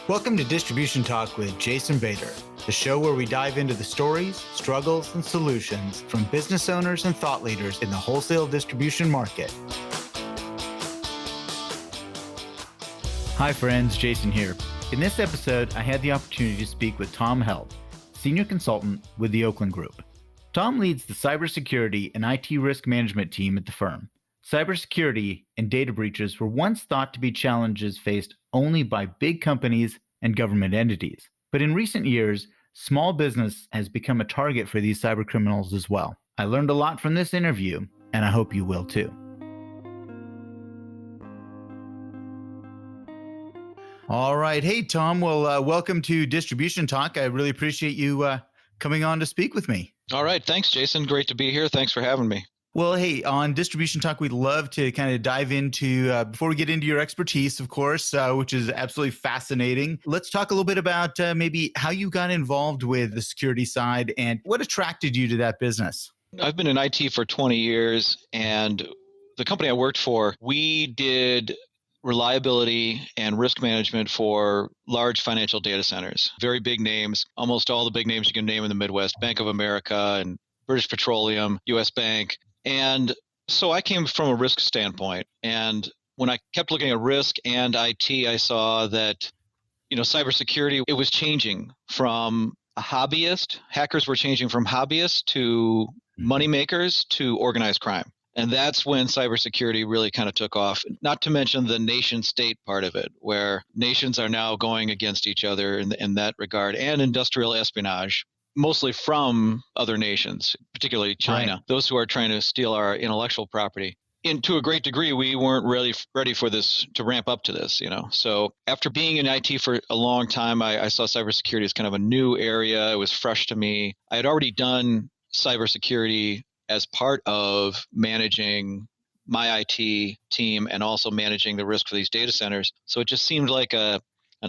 Welcome to Distribution Talk with Jason Bader, the show where we dive into the stories, struggles, and solutions from business owners and thought leaders in the wholesale distribution market. Hi friends, Jason here. In this episode, I had the opportunity to speak with Tom Held, Senior Consultant with the Oakland Group. Tom leads the cybersecurity and IT risk management team at the firm. Cybersecurity and data breaches were once thought to be challenges faced only by big companies and government entities. But in recent years, small business has become a target for these cyber criminals as well. I learned a lot from this interview, and I hope you will too. All right. Hey, Tom. Well, welcome to Distribution Talk. I really appreciate you coming on to speak with me. All right. Thanks, Jason. Great to be here. Thanks for having me. Well, hey, on Distribution Talk, we'd love to kind of dive into, before we get into your expertise, of course, which is absolutely fascinating. Let's talk a little bit about maybe how you got involved with the security side and what attracted you to that business. I've been in IT for 20 years, and the company I worked for, we did reliability and risk management for large financial data centers. Very big names, almost all the big names you can name in the Midwest, Bank of America and British Petroleum, US Bank. And so I came from a risk standpoint. And when I kept looking at risk and IT, I saw that, cybersecurity, it was changing from a hobbyist. Hackers were changing from hobbyists to moneymakers to organized crime. And that's when cybersecurity really kind of took off, not to mention the nation state part of it, where nations are now going against each other in that regard, and industrial espionage, mostly from other nations, particularly China, right. Those who are trying to steal our intellectual property. And to a great degree, we weren't really ready for this to ramp up to this, So after being in IT for a long time, I saw cybersecurity as kind of a new area. It was fresh to me. I had already done cybersecurity as part of managing my IT team and also managing the risk for these data centers. So it just seemed like an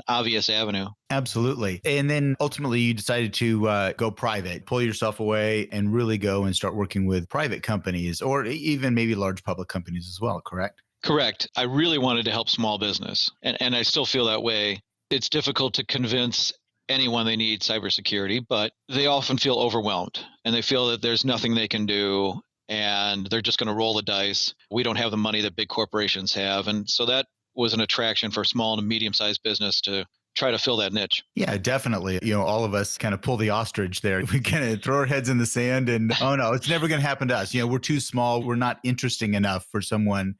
obvious avenue. Absolutely. And then ultimately you decided to go private, pull yourself away and really go and start working with private companies or even maybe large public companies as well, correct? Correct. I really wanted to help small business, and I still feel that way. It's difficult to convince anyone they need cybersecurity, but they often feel overwhelmed and they feel that there's nothing they can do and they're just going to roll the dice. We don't have the money that big corporations have. And so that was an attraction for small and medium-sized business to try to fill that niche. Yeah, definitely. All of us kind of pull the ostrich there. We kind of throw our heads in the sand and, oh no, it's never going to happen to us. We're too small. We're not interesting enough for someone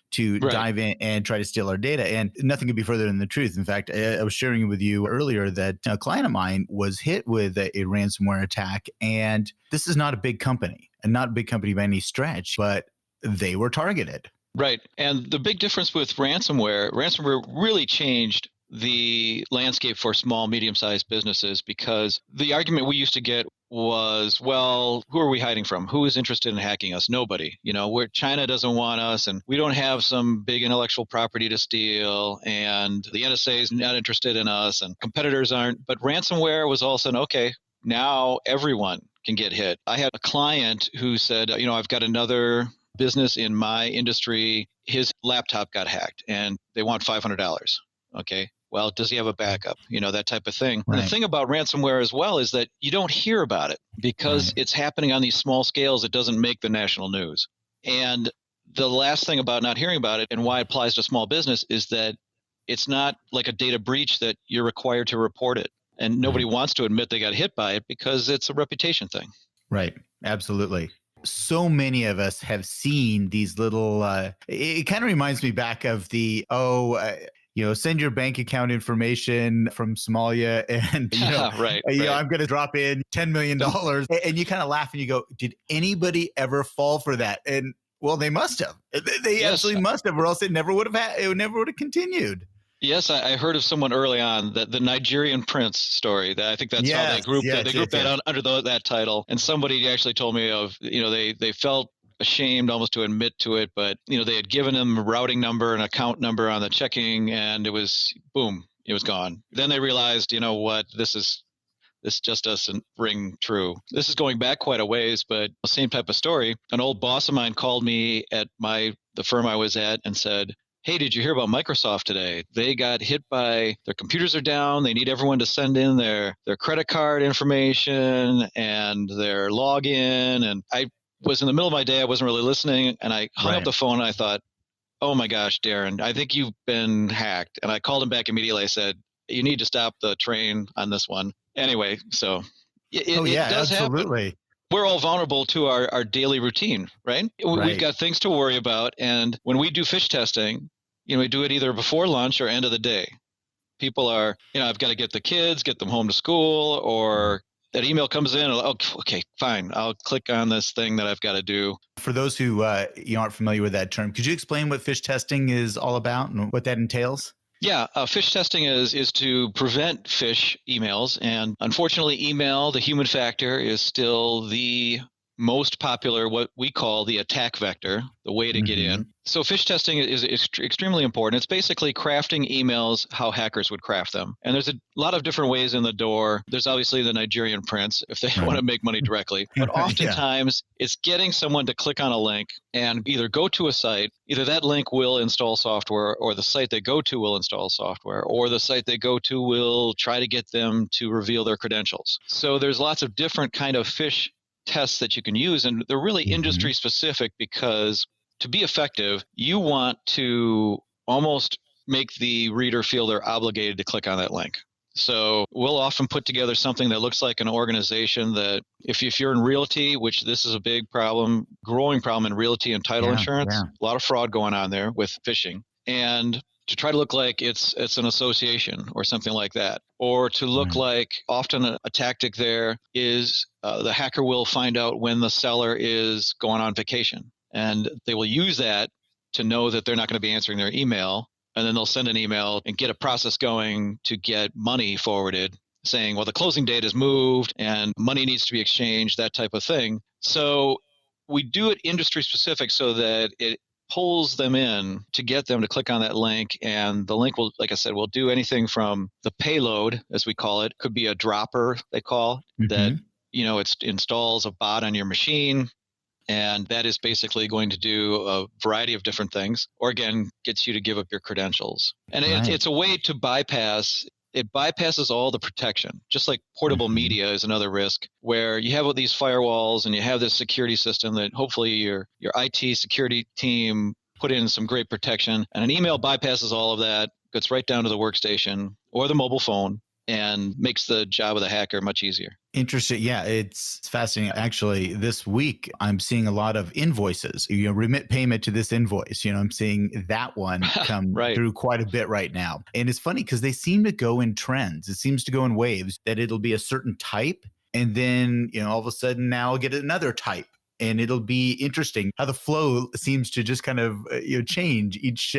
to dive in and try to steal our data. And nothing could be further than the truth. In fact, I was sharing with you earlier that a client of mine was hit with a ransomware attack. And this is not a big company, and not a big company by any stretch, but they were targeted. Right. And the big difference with ransomware really changed the landscape for small, medium-sized businesses, because the argument we used to get was, well, who are we hiding from? Who is interested in hacking us? Nobody. China doesn't want us, and we don't have some big intellectual property to steal, and the NSA is not interested in us, and competitors aren't. But ransomware was all of a sudden, okay, now everyone can get hit. I had a client who said, I've got another business in my industry. His laptop got hacked, and they want $500. Okay. Well, does he have a backup? That type of thing. Right. And the thing about ransomware as well is that you don't hear about it because it's happening on these small scales. It doesn't make the national news. And the last thing about not hearing about it and why it applies to small business is that it's not like a data breach that you're required to report it. And nobody wants to admit they got hit by it because it's a reputation thing. Right. Absolutely. So many of us have seen these little, it kind of reminds me back of the, send your bank account information from Somalia and, I'm going to drop in $10 million. And you kind of laugh and you go, did anybody ever fall for that? And well, they must have. They absolutely must have, or else it never would have continued. Yes, I heard of someone early on, that the Nigerian prince story. That I think that's how they grouped that under that title. And somebody actually told me of, they felt ashamed almost to admit to it, but they had given him a routing number, an account number on the checking, and it was boom, it was gone. Then they realized, this just doesn't ring true. This is going back quite a ways, but same type of story. An old boss of mine called me at the firm I was at and said, hey, did you hear about Microsoft today? They got hit by, their computers are down. They need everyone to send in their credit card information and their login. And I was in the middle of my day. I wasn't really listening. And I hung up the phone and I thought, oh my gosh, Darren, I think you've been hacked. And I called him back immediately. I said, you need to stop the train on this one. Anyway, so it does absolutely happen. We're all vulnerable to our daily routine, right? We've got things to worry about. And when we do Phish testing, we do it either before lunch or end of the day. People are, I've got to get the kids, get them home to school, or that email comes in. Okay, fine. I'll click on this thing that I've got to do. For those who aren't familiar with that term, could you explain what Phish testing is all about and what that entails? Yeah, Phish testing is to prevent Phish emails. And unfortunately, email, the human factor, is still the most popular, what we call the attack vector, the way to get in. So Phish testing is extremely important. It's basically crafting emails how hackers would craft them. And there's a lot of different ways in the door. There's obviously the Nigerian prince if they want to make money directly. But oftentimes it's getting someone to click on a link and either go to a site, either that link will install software, or the site they go to will install software, or the site they go to will try to get them to reveal their credentials. So there's lots of different kind of Phish tests that you can use, and they're really industry specific, because to be effective, you want to almost make the reader feel they're obligated to click on that link. So we'll often put together something that looks like an organization that if you're in realty, which this is a big problem, growing problem in realty and title insurance, a lot of fraud going on there with phishing, and to try to look like it's an association or something like that, or to look like often a tactic there is the hacker will find out when the seller is going on vacation, and they will use that to know that they're not going to be answering their email, and then they'll send an email and get a process going to get money forwarded saying, well, the closing date is moved and money needs to be exchanged, that type of thing. So we do it industry specific so that it pulls them in to get them to click on that link. And the link will, like I said, will do anything from the payload, as we call it, could be a dropper, they call that, it installs a bot on your machine. And that is basically going to do a variety of different things, or again, gets you to give up your credentials. And it's a way to bypass. It bypasses all the protection, just like portable media is another risk, where you have all these firewalls and you have this security system that hopefully your IT security team put in some great protection. And an email bypasses all of that, gets right down to the workstation or the mobile phone, and makes the job of the hacker much easier. Interesting. Yeah, it's fascinating. Actually, this week, I'm seeing a lot of invoices, remit payment to this invoice. I'm seeing that one come through quite a bit right now. And it's funny because they seem to go in trends. It seems to go in waves, that it'll be a certain type. And then, all of a sudden now I'll get another type. And it'll be interesting how the flow seems to just kind of change each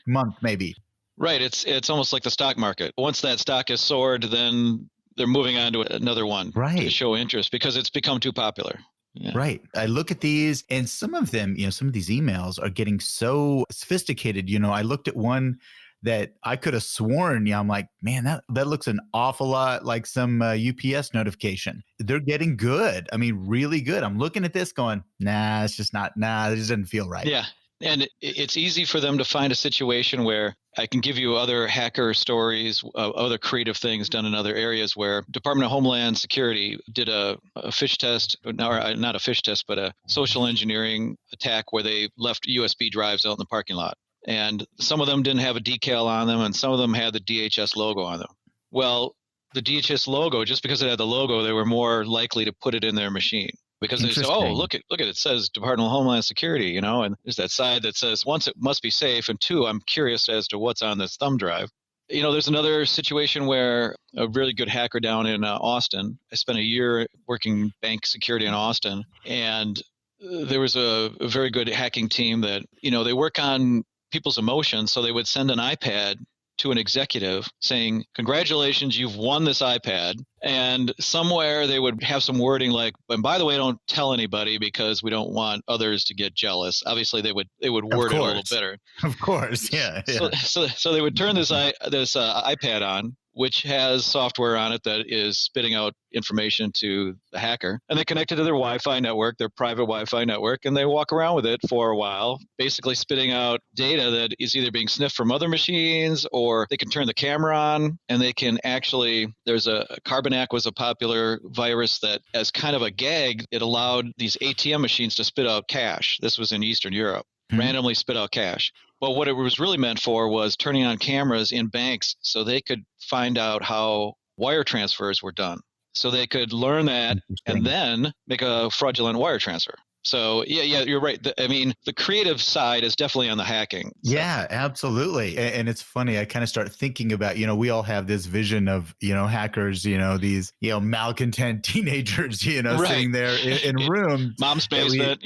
month, maybe. Right. It's almost like the stock market. Once that stock is soared, then they're moving on to another one to show interest because it's become too popular. Yeah. Right. I look at these, and some of them, some of these emails are getting so sophisticated. I looked at one that I could have sworn, I'm like, man, that looks an awful lot like some UPS notification. They're getting good. I mean, really good. I'm looking at this going, it's just not, it just doesn't feel right. Yeah. And it's easy for them to find a situation where I can give you other hacker stories, other creative things done in other areas where Department of Homeland Security did a Phish test, not a Phish test, but a social engineering attack where they left USB drives out in the parking lot. And some of them didn't have a decal on them, and some of them had the DHS logo on them. Well, the DHS logo, just because it had the logo, they were more likely to put it in their machine. Because they say, look at it says Department of Homeland Security, and there's that side that says, once, it must be safe, and two, I'm curious as to what's on this thumb drive. There's another situation where a really good hacker down in Austin, I spent a year working bank security in Austin, and there was a very good hacking team that, they work on people's emotions, so they would send an iPad to an executive saying, congratulations, you've won this iPad. And somewhere they would have some wording like, and by the way, don't tell anybody because we don't want others to get jealous. Obviously, they would word it a little better. Of course, yeah. So they would turn this iPad on, which has software on it that is spitting out information to the hacker. And they connect it to their Wi-Fi network, their private Wi-Fi network, and they walk around with it for a while, basically spitting out data that is either being sniffed from other machines, or they can turn the camera on and they can actually, there's a Carbonac was a popular virus that, as kind of a gag, it allowed these ATM machines to spit out cash. This was in Eastern Europe, randomly spit out cash. But what it was really meant for was turning on cameras in banks so they could find out how wire transfers were done. So they could learn that and then make a fraudulent wire transfer. So, yeah, you're right. The creative side is definitely on the hacking. So. Yeah, absolutely. And it's funny. I kind of start thinking about, we all have this vision of, hackers, these, malcontent teenagers, sitting there in rooms. Mom's basement,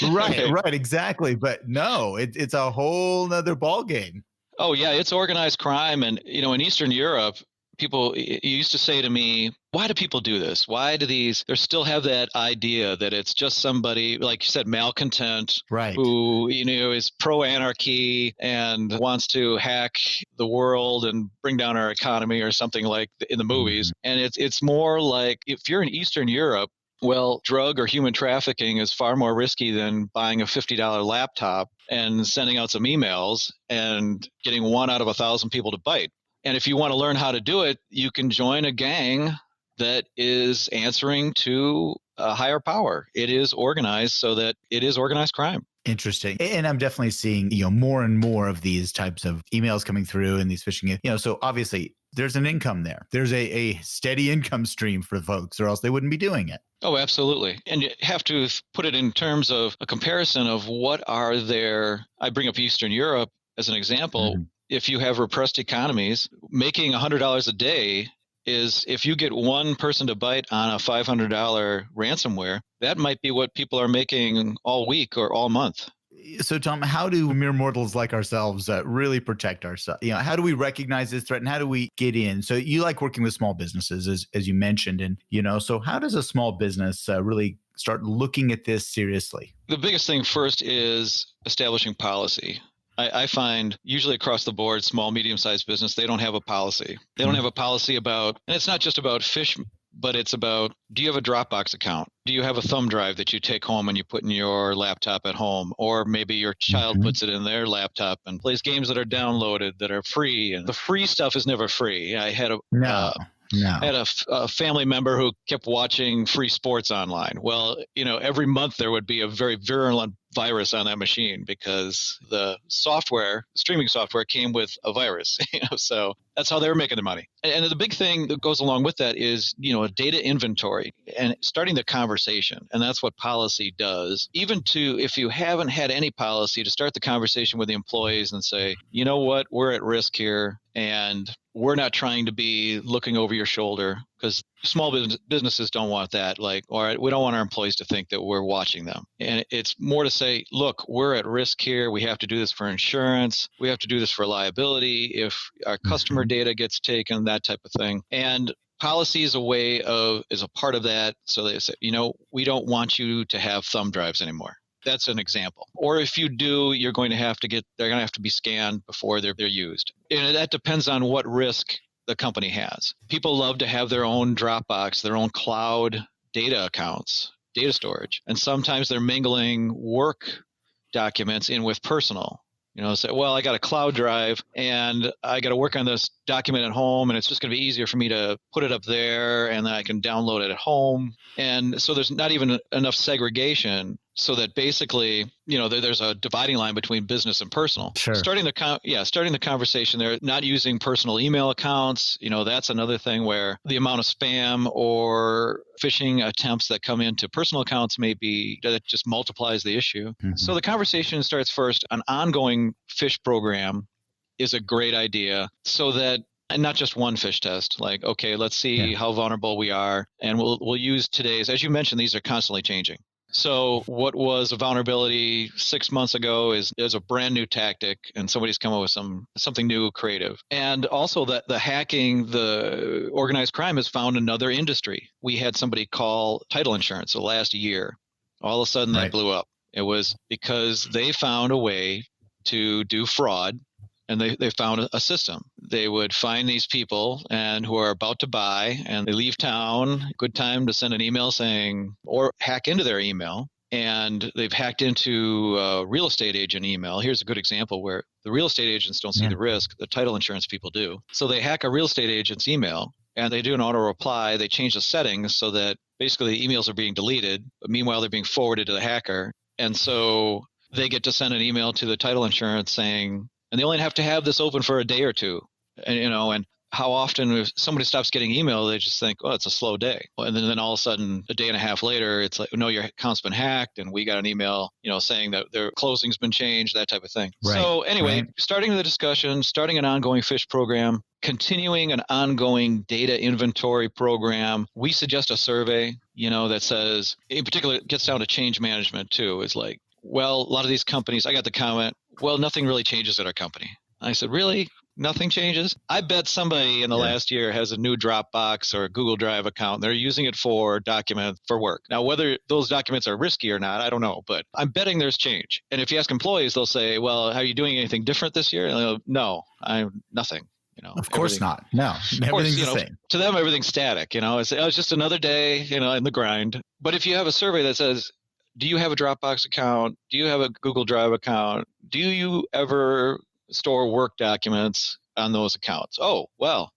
Right, exactly. But no, it's a whole nother ballgame. Oh, yeah, it's organized crime. And, in Eastern Europe, people used to say to me, why do people do this? Why do they still have that idea that it's just somebody, like you said, malcontent, right, who, is pro-anarchy and wants to hack the world and bring down our economy or something like in the movies. And it's more like, if you're in Eastern Europe, well, drug or human trafficking is far more risky than buying a $50 laptop and sending out some emails and getting 1 out of 1,000 people to bite. And if you want to learn how to do it, you can join a gang that is answering to a higher power. It is organized so that it is organized crime. Interesting. And I'm definitely seeing, more and more of these types of emails coming through and these phishing, so obviously there's an income there. There's a steady income stream for folks, or else they wouldn't be doing it. Oh, absolutely. And you have to put it in terms of a comparison of what are their, I bring up Eastern Europe as an example. If you have repressed economies, making $100 a day is, if you get one person to bite on a $500 ransomware, that might be what people are making all week or all month. So, Tom, how do mere mortals like ourselves really protect ourselves? How do we recognize this threat and how do we get in? So you like working with small businesses, as you mentioned, and, so how does a small business really start looking at this seriously? The biggest thing first is establishing policy. I find usually across the board, small, medium-sized business, they don't have a policy. They don't have a policy about, and it's not just about Phish, but it's about, do you have a Dropbox account? Do you have a thumb drive that you take home and you put in your laptop at home? Or maybe your child puts it in their laptop and plays games that are downloaded that are free. And the free stuff is never free. I had a family member who kept watching free sports online. Well, every month there would be a very virulent virus on that machine because the streaming software came with a virus, so that's how they were making their money. And the big thing that goes along with that is, a data inventory and starting the conversation. And that's what policy does. Even if you haven't had any policy, to start the conversation with the employees and say, you know what, we're at risk here. And we're not trying to be looking over your shoulder, because small businesses don't want that. Like, all right, we don't want our employees to think that we're watching them. And it's more to say, look, we're at risk here. We have to do this for insurance. We have to do this for liability if our customer data gets taken, that type of thing. And policy is a part of that. So they say, we don't want you to have thumb drives anymore. That's an example. Or if you do, they're going to have to be scanned before they're used. And that depends on what risk the company has. People love to have their own Dropbox, their own cloud data accounts, data storage. And sometimes they're mingling work documents in with personal. Say, well, I got a cloud drive and I got to work on this document at home, and it's just going to be easier for me to put it up there and then I can download it at home. And so there's not even enough segregation, so that basically, there's a dividing line between business and personal. Sure. Starting the conversation there, not using personal email accounts, that's another thing where the amount of spam or phishing attempts that come into personal accounts that just multiplies the issue. So the conversation starts first. An ongoing Phish program is a great idea, so that, and not just one Phish test, like, okay, let's see how vulnerable we are. And we'll use today's, as you mentioned, these are constantly changing. So what was a vulnerability 6 months ago is a brand new tactic, and somebody's come up with something new, creative. And also that the hacking, the organized crime has found another industry. We had somebody call title insurance the last year. All of a sudden that blew up. It was because they found a way to do fraud, and they found a system. They would find these people and who are about to buy, and they leave town. Good time to send an email saying, or hack into their email. And they've hacked into a real estate agent email. Here's a good example where the real estate agents don't see the risk. The title insurance people do. So they hack a real estate agent's email and they do an auto reply. They change the settings so that basically the emails are being deleted, but meanwhile they're being forwarded to the hacker. And so they get to send an email to the title insurance saying, and they only have to have this open for a day or two. And, and how often if somebody stops getting email, they just think, oh, it's a slow day. And then all of a sudden, a day and a half later, it's like, no, your account's been hacked. And we got an email, saying that their closing's been changed, that type of thing. Right. So anyway, starting the discussion, starting an ongoing Phish program, continuing an ongoing data inventory program. We suggest a survey, that says, in particular, it gets down to change management too. It's like, well, a lot of these companies, I got the comment, well, nothing really changes at our company. I said, really? Nothing changes? I bet somebody in the last year has a new Dropbox or a Google Drive account. They're using it for documents for work. Now, whether those documents are risky or not, I don't know, but I'm betting there's change. And if you ask employees, they'll say, well, are you doing anything different this year? And they'll go, no, I'm nothing. Of course not. No, everything's the same. To them, everything's static. It's just another day, in the grind. But if you have a survey that says, do you have a Dropbox account? Do you have a Google Drive account? Do you ever store work documents on those accounts? Oh, well,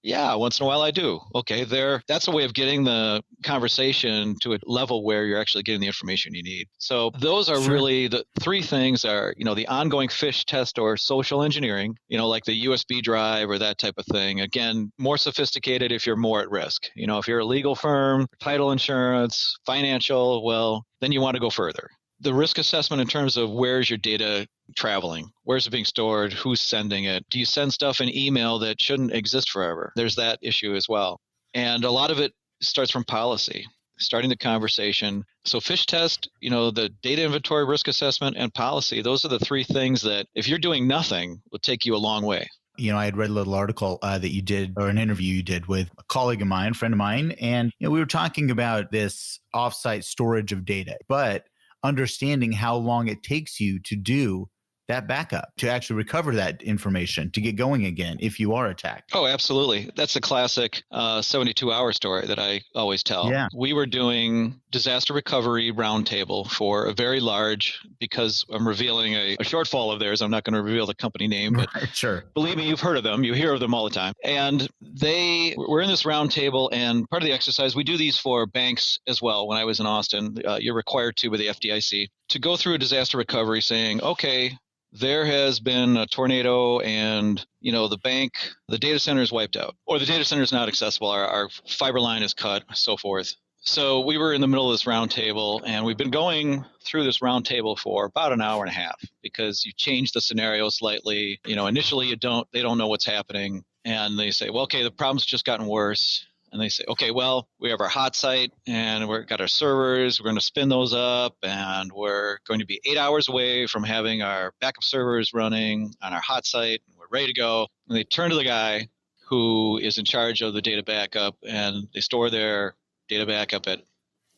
yeah, once in a while I do. Okay, that's a way of getting the conversation to a level where you're actually getting the information you need. So those are really the three things are, the ongoing Phish test or social engineering, like the USB drive or that type of thing. Again, more sophisticated if you're more at risk. If you're a legal firm, title insurance, financial, well, then you want to go further. The risk assessment in terms of where's your data traveling, where's it being stored, who's sending it, do you send stuff in email that shouldn't exist forever? There's that issue as well. And a lot of it starts from policy, starting the conversation. So Phish test, the data inventory, risk assessment, and policy, those are the three things that if you're doing nothing will take you a long way. I had read a little article that you did, or an interview you did with a colleague of mine, friend of mine, and we were talking about this offsite storage of data, but understanding how long it takes you to do that backup, to actually recover that information, to get going again if you are attacked. Oh, absolutely. That's the classic 72-hour story that I always tell. Yeah. We were doing disaster recovery roundtable for a very large, because I'm revealing a shortfall of theirs. I'm not going to reveal the company name, but sure. Believe me, you've heard of them. You hear of them all the time. And they were in this roundtable, and part of the exercise, we do these for banks as well. When I was in Austin, you're required to with the FDIC to go through a disaster recovery saying, okay, there has been a tornado and, the bank, the data center is wiped out, or the data center is not accessible. Our fiber line is cut, so forth. So we were in the middle of this roundtable, and we've been going through this roundtable for about an hour and a half because you change the scenario slightly. Initially they don't know what's happening, and they say, well, okay, the problem's just gotten worse. And they say, okay, well, we have our hot site and we've got our servers. We're going to spin those up, and we're going to be 8 hours away from having our backup servers running on our hot site. And we're ready to go. And they turn to the guy who is in charge of the data backup, and they store their data backup at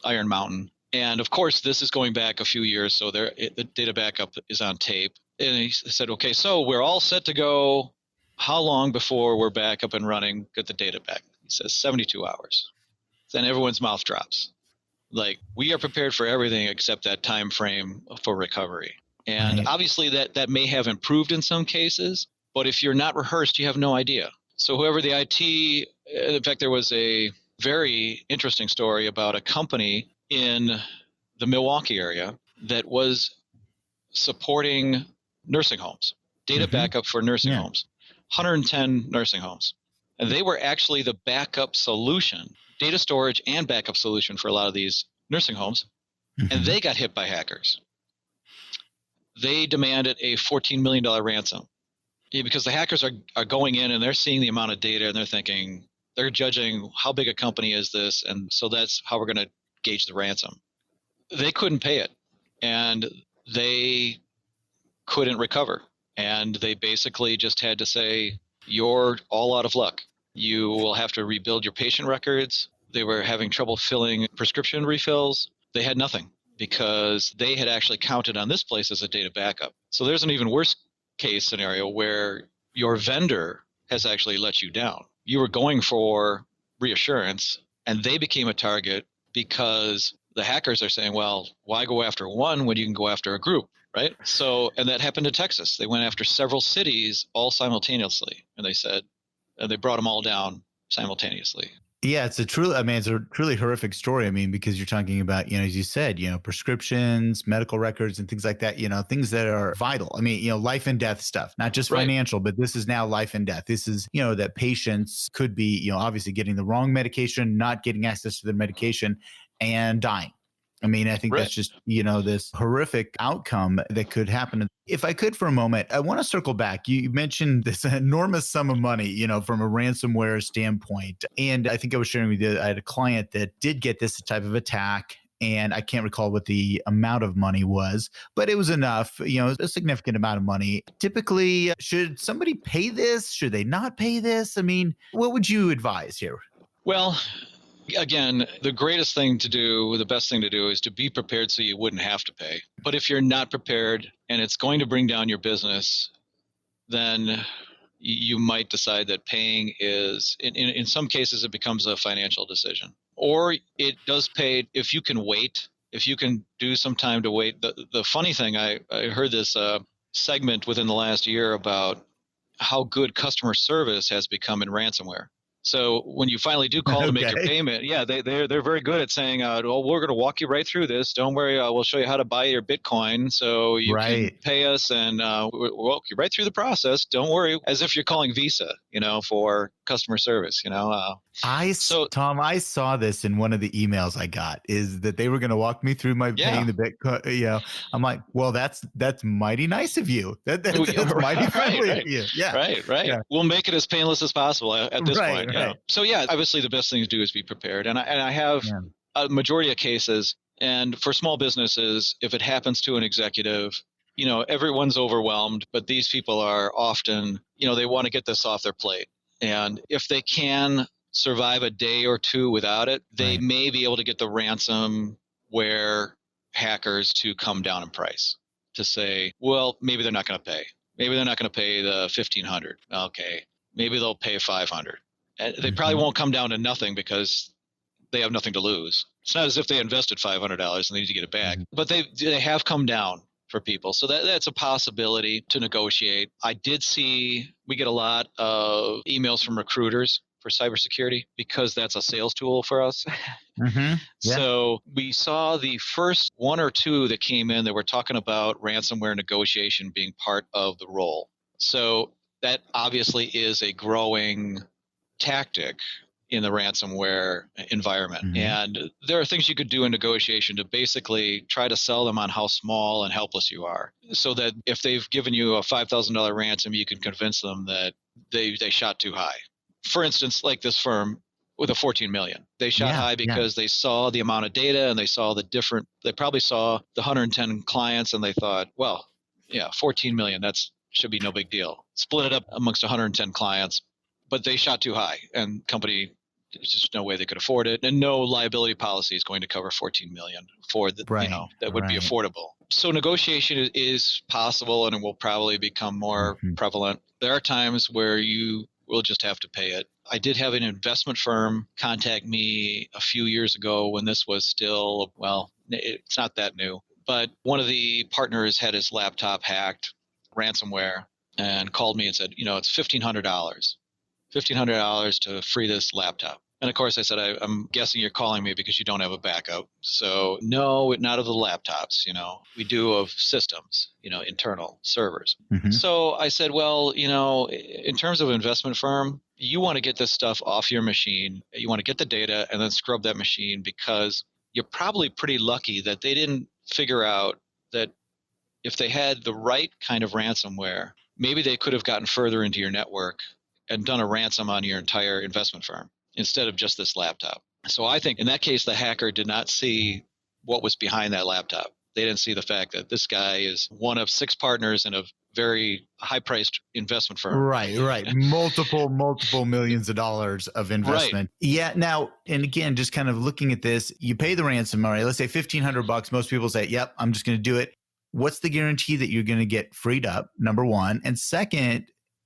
Iron Mountain. And of course, this is going back a few years, so the data backup is on tape. And he said, okay, so we're all set to go. How long before we're back up and running, get the data back? He says 72 hours. Then everyone's mouth drops. Like, we are prepared for everything except that time frame for recovery. And obviously that may have improved in some cases, but if you're not rehearsed, you have no idea. So whoever the IT, in fact, there was a very interesting story about a company in the Milwaukee area that was supporting nursing homes, data backup for nursing homes, 110 nursing homes. And they were actually the backup solution, data storage and backup solution for a lot of these nursing homes. And they got hit by hackers. They demanded a $14 million ransom because the hackers are going in and they're seeing the amount of data and they're thinking, they're judging how big a company is this. And so that's how we're going to gauge the ransom. They couldn't pay it, and they couldn't recover. And they basically just had to say, you're all out of luck. You will have to rebuild your patient records. They were having trouble filling prescription refills. They had nothing because they had actually counted on this place as a data backup. So there's an even worse case scenario where your vendor has actually let you down. You were going for reassurance and they became a target because the hackers are saying, well, why go after one when you can go after a group, right? So, and that happened in Texas. They went after several cities all simultaneously, and they brought them all down simultaneously. Yeah, it's a truly horrific story. I mean, because you're talking about, as you said, prescriptions, medical records, and things like that, things that are vital. I mean, life and death stuff, not just financial, but this is now life and death. This is, that patients could be, obviously getting the wrong medication, not getting access to the medication, and dying. I mean, I think that's just, this horrific outcome that could happen. If I could for a moment, I want to circle back. You mentioned this enormous sum of money, from a ransomware standpoint. And I think I was sharing with you, I had a client that did get this type of attack. And I can't recall what the amount of money was, but it was enough, a significant amount of money. Typically, should somebody pay this? Should they not pay this? I mean, what would you advise here? Well, again, the greatest thing to do, the best thing to do is to be prepared so you wouldn't have to pay. But if you're not prepared and it's going to bring down your business, then you might decide that paying is, in some cases, it becomes a financial decision. Or it does pay if you can wait, if you can do some time to wait. The funny thing, I heard this segment within the last year about how good customer service has become in ransomware. So when you finally do call to make your payment, they're very good at saying, well, we're going to walk you right through this. Don't worry, we'll show you how to buy your Bitcoin so you can pay us, and we'll walk you right through the process. Don't worry, as if you're calling Visa, for customer service. Tom, I saw this in one of the emails I got, is that they were going to walk me through my paying the Bitcoin. I'm like, well, that's mighty nice of you. That's mighty friendly of you. Yeah. Right. Yeah. We'll make it as painless as possible at this point. Right. So obviously the best thing to do is be prepared. And I have a majority of cases, and for small businesses, if it happens to an executive, everyone's overwhelmed, but these people are often, they want to get this off their plate. And if they can survive a day or two without it, they may be able to get the ransomware hackers to come down in price, to say, well, maybe they're not going to pay. Maybe they're not going to pay the $1,500. Okay. Maybe they'll pay $500. And they probably won't come down to nothing because they have nothing to lose. It's not as if they invested $500 and they need to get it back, but they have come down for people. So that's a possibility to negotiate. I did see, we get a lot of emails from recruiters for cybersecurity because that's a sales tool for us. So we saw the first one or two that came in that were talking about ransomware negotiation being part of the role. So that obviously is a growing tactic in the ransomware environment. And there are things you could do in negotiation to basically try to sell them on how small and helpless you are, so that if they've given you a $5,000 ransom, you can convince them that they shot too high. For instance, like this firm with a 14 million, they shot high because they saw the amount of data and they probably saw the 110 clients and they thought, well, 14 million, should be no big deal. Split it up amongst 110 clients, but they shot too high, and company, there's just no way they could afford it, and no liability policy is going to cover 14 million for the, that would be affordable. So negotiation is possible, and it will probably become more prevalent. There are times where you will just have to pay it. I did have an investment firm contact me a few years ago when this was still, well, it's not that new, but one of the partners had his laptop hacked, ransomware, and called me and said, it's $1,500 to free this laptop. And of course I said, I'm guessing you're calling me because you don't have a backup. So no, not of the laptops, we do of systems, internal servers. So I said, well, in terms of investment firm, you want to get this stuff off your machine. You want to get the data and then scrub that machine, because you're probably pretty lucky that they didn't figure out that if they had the right kind of ransomware, maybe they could have gotten further into your network and done a ransom on your entire investment firm instead of just this laptop. So I think in that case, the hacker did not see what was behind that laptop. They didn't see the fact that this guy is one of 6 partners in a very high-priced investment firm. Right. Multiple millions of dollars of investment. Yeah. Now, and again, just kind of looking at this, you pay the ransom. All right, let's say $1,500. Most people say, yep, I'm just going to do it. what's the guarantee that you're going to get freed up, number one? And second,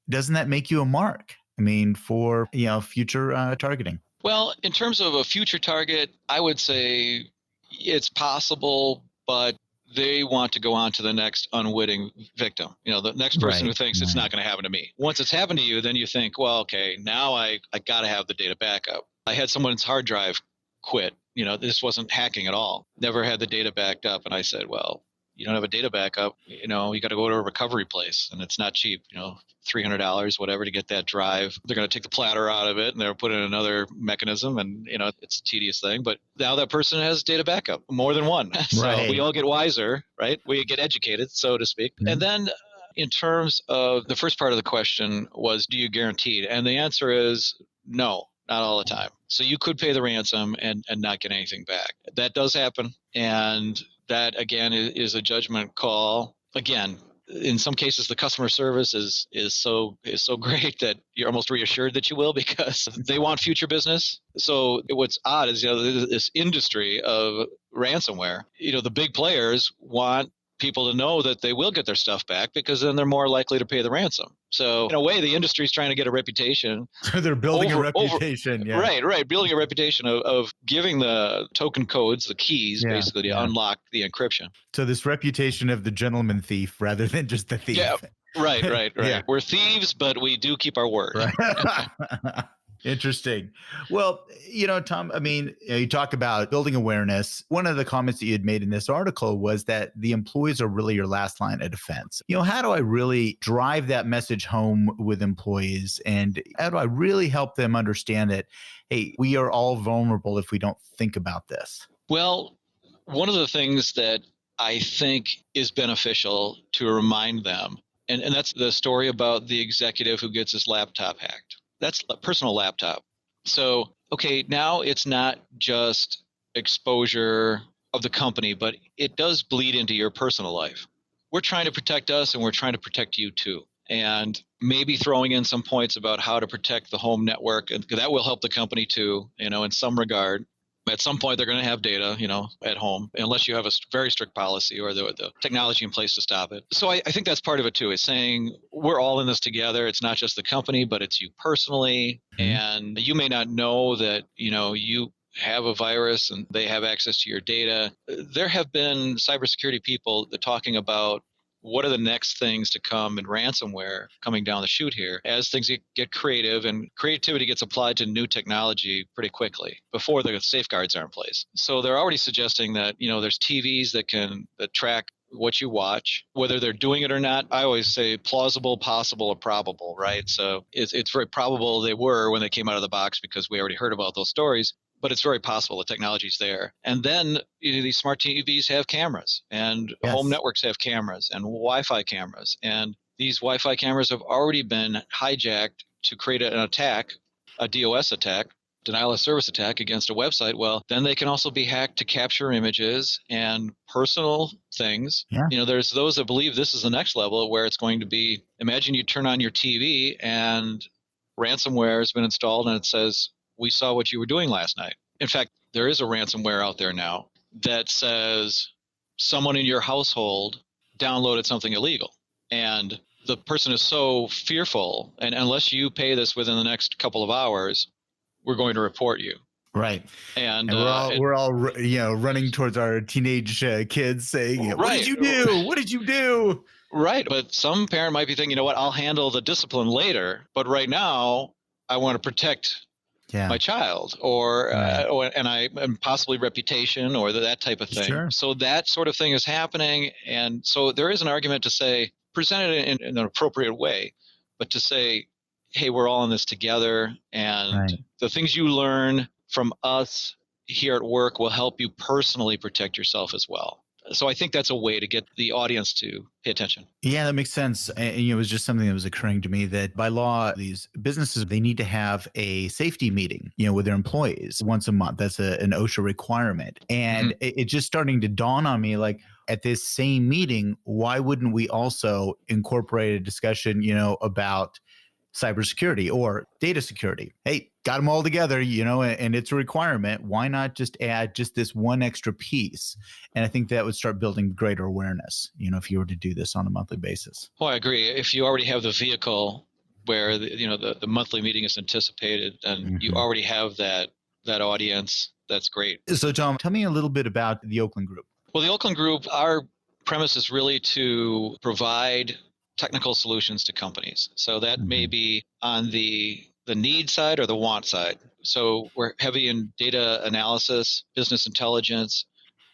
doesn't that make you a mark? I mean, for, future targeting. Well, in terms of a future target, I would say it's possible, but they want to go on to the next unwitting victim. The next person who thinks it's not going to happen to me. Once it's happened to you, then you think, well, okay, now I got to have the data backup. I had someone's hard drive quit. This wasn't hacking at all. Never had the data backed up. And I said, well, you don't have a data backup, you got to go to a recovery place, and it's not cheap, $300, whatever, to get that drive. They're going to take the platter out of it and they'll put in another mechanism, and, it's a tedious thing. But now that person has data backup, more than one. So we all get wiser, right? We get educated, so to speak. Mm-hmm. And then in terms of the first part of the question was, do you guarantee it? And the answer is no. Not all the time. So you could pay the ransom and not get anything back. That does happen. And that, again, is a judgment call. Again, in some cases, the customer service is so great that you're almost reassured that you will, because they want future business. So what's odd is, this industry of ransomware, the big players want people to know that they will get their stuff back, because then they're more likely to pay the ransom. So in a way, the industry is trying to get a reputation. So they're building a reputation. Yeah. Right. Building a reputation of giving the token codes, the keys, basically, to unlock the encryption. So this reputation of the gentleman thief rather than just the thief. Yeah. Right. Yeah. We're thieves, but we do keep our word. Right. Interesting. Well, Tom, I mean, you talk about building awareness. One of the comments that you had made in this article was that the employees are really your last line of defense. How do I really drive that message home with employees? And how do I really help them understand that, hey, we are all vulnerable if we don't think about this? Well, one of the things that I think is beneficial to remind them, and that's the story about the executive who gets his laptop hacked. That's a personal laptop. So, okay, now it's not just exposure of the company, but it does bleed into your personal life. We're trying to protect us, and we're trying to protect you too. And maybe throwing in some points about how to protect the home network, and that will help the company too, in some regard. At some point, they're going to have data, at home, unless you have a very strict policy or the technology in place to stop it. So I think that's part of it too, is saying we're all in this together. It's not just the company, but it's you personally. Mm-hmm. And you may not know that, you have a virus and they have access to your data. There have been cybersecurity people that talking about what are the next things to come in ransomware coming down the chute here as things get creative, and creativity gets applied to new technology pretty quickly before the safeguards are in place. So they're already suggesting that, there's TVs that track what you watch, whether they're doing it or not. I always say plausible, possible, or probable, right? So it's very probable they were when they came out of the box, because we already heard about those stories. But it's very possible the technology's there. And then these smart TVs have cameras, and home networks have cameras, and Wi-Fi cameras. And these Wi-Fi cameras have already been hijacked to create an attack, a DOS attack, denial of service attack against a website. Well, then they can also be hacked to capture images and personal things. Yeah. There's those that believe this is the next level, where it's going to be, imagine you turn on your TV and ransomware has been installed and it says, we saw what you were doing last night. In fact, there is a ransomware out there now that says someone in your household downloaded something illegal. And the person is so fearful, and unless you pay this within the next couple of hours, we're going to report you. Right. And we're all running towards our teenage kids saying, what did you do? What did you do? Right. But some parent might be thinking, I'll handle the discipline later. But right now, I want to protect my child, and possibly reputation, or that type of thing. Sure. So that sort of thing is happening. And so there is an argument to say, present it in an appropriate way, but to say, hey, we're all in this together, and the things you learn from us here at work will help you personally protect yourself as well. So I think that's a way to get the audience to pay attention. Yeah, that makes sense. And it was just something that was occurring to me that by law, these businesses, they need to have a safety meeting, with their employees once a month. That's an OSHA requirement. And it's just starting to dawn on me, like, at this same meeting, why wouldn't we also incorporate a discussion, about cybersecurity or data security. Hey, got them all together, and it's a requirement. Why not just add just this one extra piece? And I think that would start building greater awareness, if you were to do this on a monthly basis. Well, I agree. If you already have the vehicle where the monthly meeting is anticipated and you already have that audience, that's great. So Tom, tell me a little bit about the Oakland Group. Well, the Oakland Group, our premise is really to provide technical solutions to companies. So that may be on the need side or the want side. So we're heavy in data analysis, business intelligence.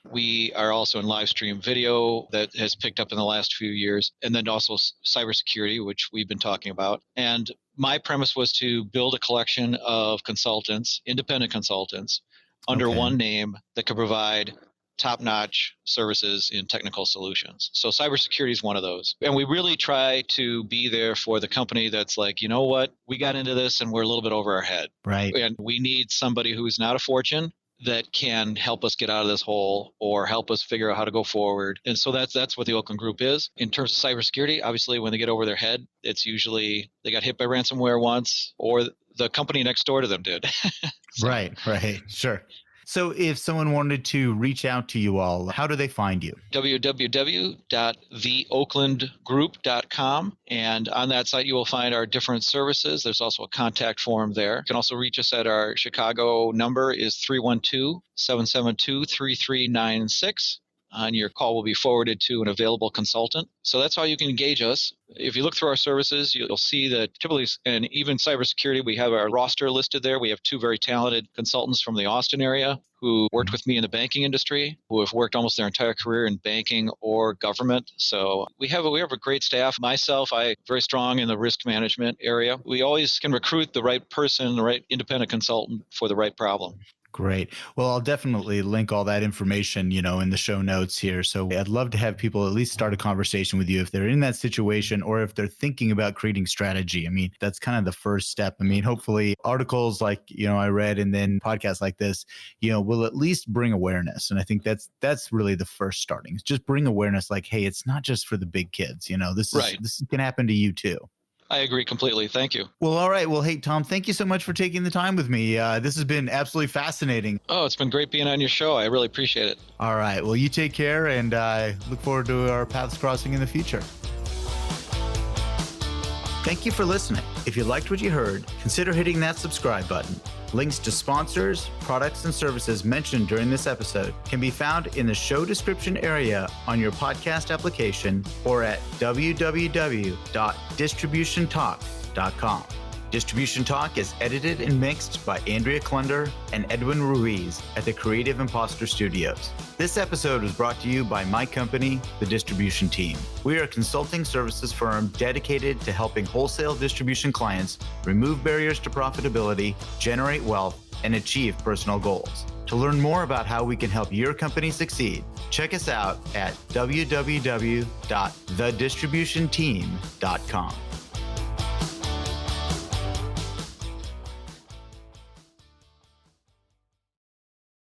We are also in live stream video that has picked up in the last few years, and then also cybersecurity, which we've been talking about. And my premise was to build a collection of consultants, independent consultants, under one name that could provide top-notch services in technical solutions. So cybersecurity is one of those. And we really try to be there for the company that's like, you know what, we got into this and we're a little bit over our head. Right. And we need somebody who's not a fortune that can help us get out of this hole or help us figure out how to go forward. And so that's what the Oakland Group is. In terms of cybersecurity, obviously when they get over their head, it's usually they got hit by ransomware once or the company next door to them did. Right. Sure. So if someone wanted to reach out to you all, how do they find you? www.theoaklandgroup.com. And on that site, you will find our different services. There's also a contact form there. You can also reach us at our Chicago number is 312-772-3396. And your call will be forwarded to an available consultant. So that's how you can engage us. If you look through our services, you'll see that typically, and even cybersecurity, we have our roster listed there. We have two very talented consultants from the Austin area who worked with me in the banking industry, who have worked almost their entire career in banking or government. So we have a great staff. Myself, I'm very strong in the risk management area. We always can recruit the right person, the right independent consultant for the right problem. Great. Well, I'll definitely link all that information, in the show notes here. So I'd love to have people at least start a conversation with you if they're in that situation or if they're thinking about creating strategy. I mean, that's kind of the first step. I mean, hopefully articles like, I read and then podcasts like this, will at least bring awareness. And I think that's really the first starting. It's just bring awareness like, hey, it's not just for the big kids. This can happen to you too. I agree completely. Thank you. Well, all right. Well, hey, Tom, thank you so much for taking the time with me. This has been absolutely fascinating. Oh, it's been great being on your show. I really appreciate it. All right. Well, you take care, and I look forward to our paths crossing in the future. Thank you for listening. If you liked what you heard, consider hitting that subscribe button. Links to sponsors, products, and services mentioned during this episode can be found in the show description area on your podcast application or at www.distributiontalk.com. Distribution Talk is edited and mixed by Andrea Klunder and Edwin Ruiz at the Creative Imposter Studios. This episode was brought to you by my company, The Distribution Team. We are a consulting services firm dedicated to helping wholesale distribution clients remove barriers to profitability, generate wealth, and achieve personal goals. To learn more about how we can help your company succeed, check us out at www.thedistributionteam.com.